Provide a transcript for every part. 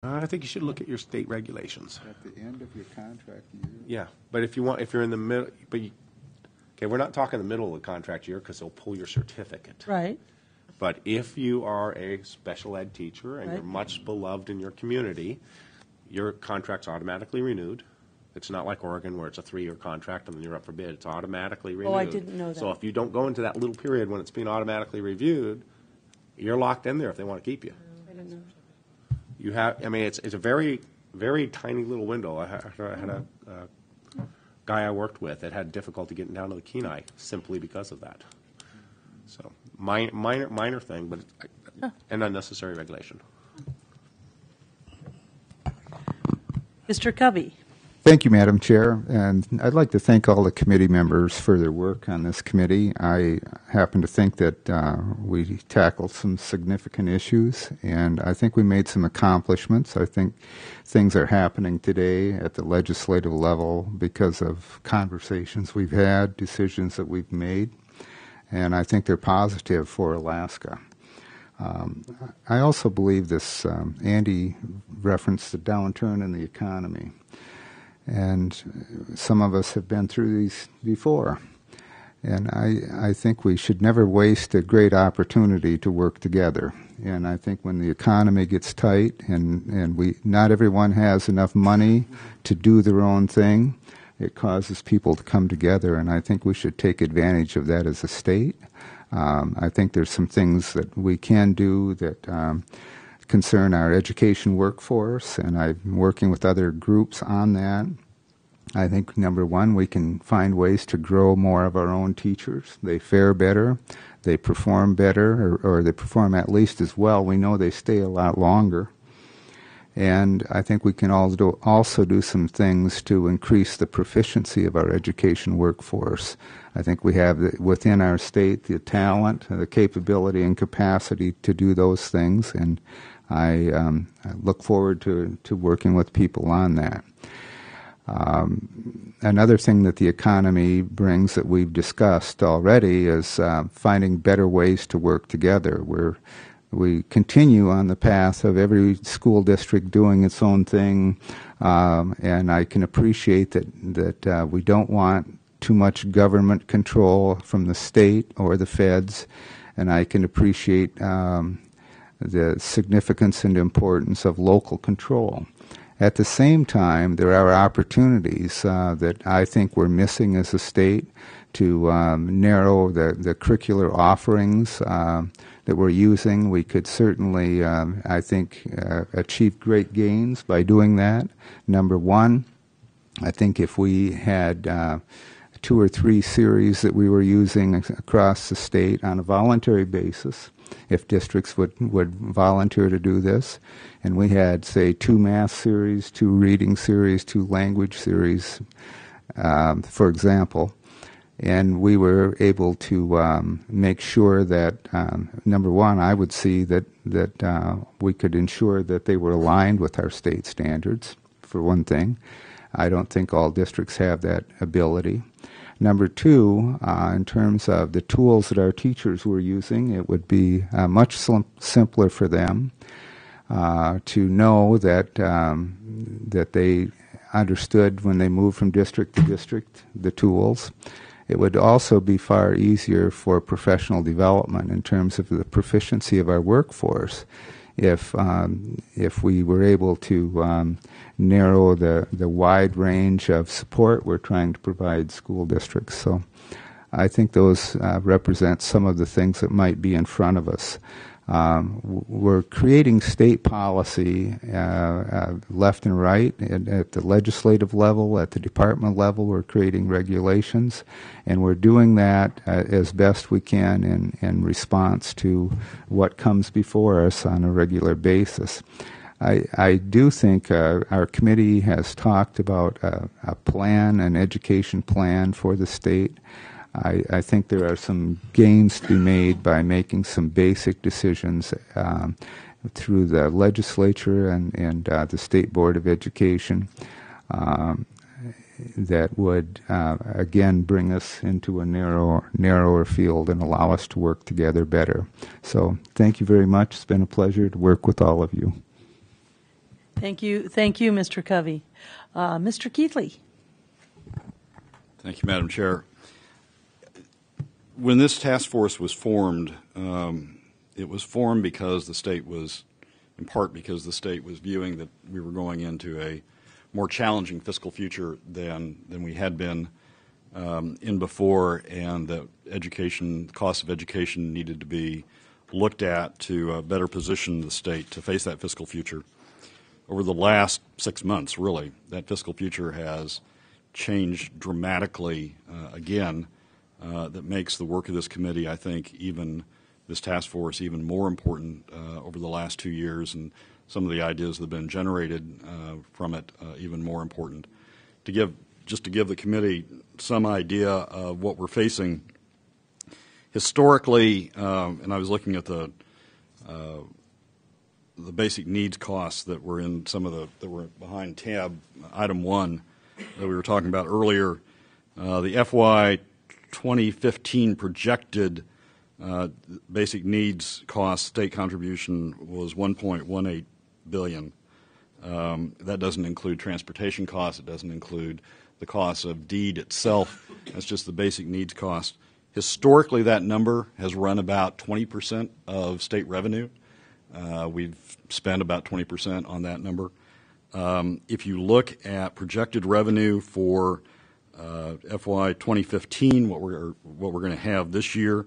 I think you should look at your state regulations. At the end of your contract year? Yeah, but if you're in the middle, okay, we're not talking the middle of the contract year because they'll pull your certificate. Right. But if you are a special ed teacher and Right. you're much beloved in your community, your contract's automatically renewed. It's not like Oregon where it's a 3-year contract and then you're up for bid. It's automatically renewed. Oh, I didn't know that. So if you don't go into that little period when it's being automatically reviewed, you're locked in there if they want to keep you. I don't know. You have, I mean, it's a very, very tiny little window. I had a guy I worked with that had difficulty getting down to the Kenai simply because of that. So minor thing, but an unnecessary regulation. Mr. Covey. Thank you, Madam Chair, and I'd like to thank all the committee members for their work on this committee. I happen to think that we tackled some significant issues, and I think we made some accomplishments. I think things are happening today at the legislative level because of conversations we've had, decisions that we've made, and I think they're positive for Alaska. I also believe this, Andy referenced the downturn in the economy. And some of us have been through these before. And I think we should never waste a great opportunity to work together. And I think when the economy gets tight and not everyone has enough money to do their own thing, it causes people to come together. And I think we should take advantage of that as a state. I think there's some things that we can do that concern our education workforce, and I'm working with other groups on that. I think, number one, we can find ways to grow more of our own teachers. They fare better, they perform better, or they perform at least as well. We know they stay a lot longer. And I think we can also do some things to increase the proficiency of our education workforce. I think we have within our state the talent, the capability and capacity to do those things, and I look forward to working with people on that. Another thing that the economy brings that we've discussed already is finding better ways to work together. We continue on the path of every school district doing its own thing, and I can appreciate that we don't want too much government control from the state or the feds, and I can appreciate the significance and importance of local control. At the same time, there are opportunities that I think we're missing as a state to narrow the curricular offerings that we're using. We could certainly, I think, achieve great gains by doing that. Number one, I think if we had 2 or 3 series that we were using across the state on a voluntary basis, if districts would volunteer to do this, and we had, say, 2 math series, 2 reading series, 2 language series, for example, and we were able to make sure that, number one, I would see that we could ensure that they were aligned with our state standards, for one thing. I don't think all districts have that ability. Number two, in terms of the tools that our teachers were using, it would be much simpler for them to know that that they understood when they moved from district to district the tools. It would also be far easier for professional development in terms of the proficiency of our workforce if we were able to narrow the wide range of support we're trying to provide school districts. So I think those represent some of the things that might be in front of us. We're creating state policy left and right at the legislative level, at the department level. We're creating regulations, and we're doing that as best we can in response to what comes before us on a regular basis. I do think our committee has talked about a plan, an education plan for the state. I think there are some gains to be made by making some basic decisions through the legislature and the State Board of Education that would, again, bring us into a narrower field and allow us to work together better. So thank you very much. It's been a pleasure to work with all of you. Thank you, Mr. Covey. Mr. Keithley. Thank you, Madam Chair. When this task force was formed, it was formed because the state was, in part because the state was viewing that we were going into a more challenging fiscal future than we had been in before, and that education, the cost of education needed to be looked at to better position the state to face that fiscal future. Over the last 6 months, really, that fiscal future has changed dramatically again. That makes the work of this committee, I think, even this task force, even more important over the last 2 years, and some of the ideas that have been generated from it even more important. Just to give the committee some idea of what we're facing historically, and I was looking at the basic needs costs that were in some of that were behind tab item 1 that we were talking about earlier. The FY 2015 projected basic needs cost state contribution was $1.18 billion. That doesn't include transportation costs. It doesn't include the cost of deed itself. That's just the basic needs cost. Historically, that number has run about 20% of state revenue. We've spent about 20% on that number. If you look at projected revenue for FY 2015, what we're going to have this year,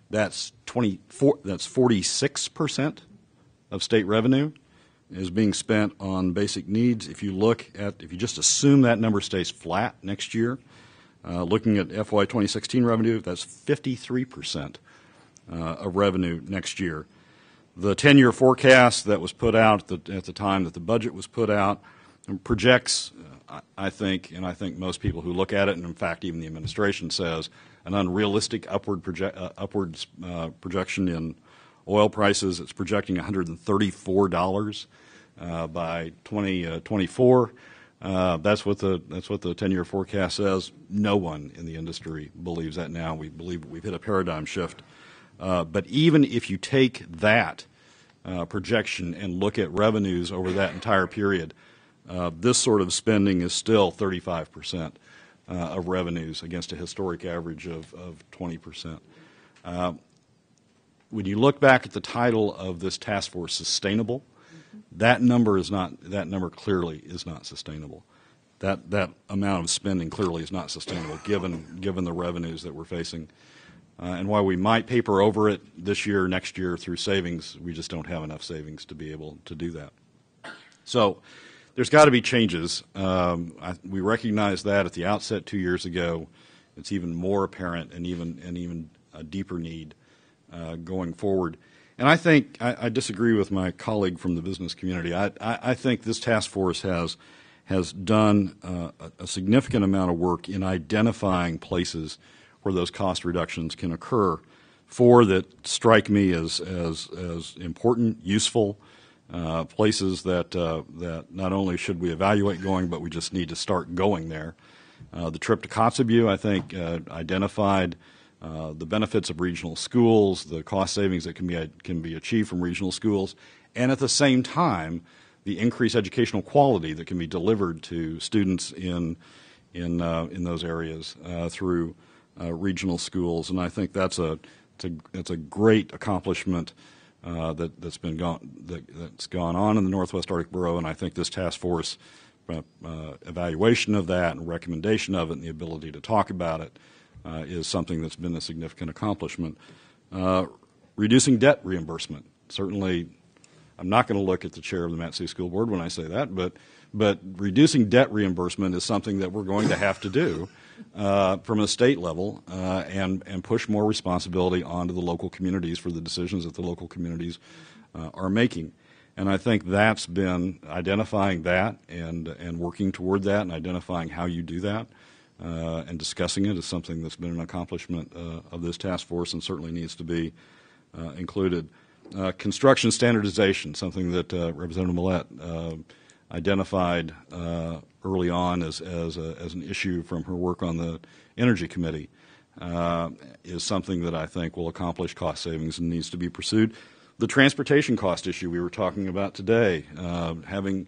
that's 46% of state revenue is being spent on basic needs. If you just assume that number stays flat next year, looking at FY 2016 revenue, that's 53% of revenue next year. The 10-year forecast that was put out at the time that the budget was put out projects, I think, and I think most people who look at it, and in fact even the administration says, an unrealistic upwards projection in oil prices. It's projecting $134 by 2024. That's what the 10-year forecast says. No one in the industry believes that now. We believe we've hit a paradigm shift. But even if you take that projection and look at revenues over that entire period, this sort of spending is still 35% of revenues against a historic average of 20%. When you look back at the title of this task force, sustainable, that number clearly is not sustainable. That amount of spending clearly is not sustainable given the revenues that we're facing. And while we might paper over it this year, next year through savings, we just don't have enough savings to be able to do that. So there's got to be changes. We recognized that at the outset 2 years ago. It's even more apparent and even a deeper need going forward. And I think I disagree with my colleague from the business community. I think this task force has done a significant amount of work in identifying places where those cost reductions can occur. Four that strike me as important, useful, places that not only should we evaluate going, but we just need to start going there. The trip to Kotzebue, I think, identified the benefits of regional schools, the cost savings that can be achieved from regional schools, and at the same time, the increased educational quality that can be delivered to students in those areas through regional schools. And I think that's a great accomplishment that's gone on in the Northwest Arctic Borough, and I think this task force evaluation of that and recommendation of it and the ability to talk about it is something that's been a significant accomplishment. Reducing debt reimbursement. Certainly, I'm not going to look at the chair of the Mat City School Board when I say that, but reducing debt reimbursement is something that we're going to have to do from a state level and push more responsibility onto the local communities for the decisions that the local communities are making. And I think that's been identifying that and working toward that and identifying how you do that and discussing it is something that's been an accomplishment of this task force and certainly needs to be included. Construction standardization, something that Representative Millett identified early on as an issue from her work on the Energy Committee, is something that I think will accomplish cost savings and needs to be pursued. The transportation cost issue we were talking about today, having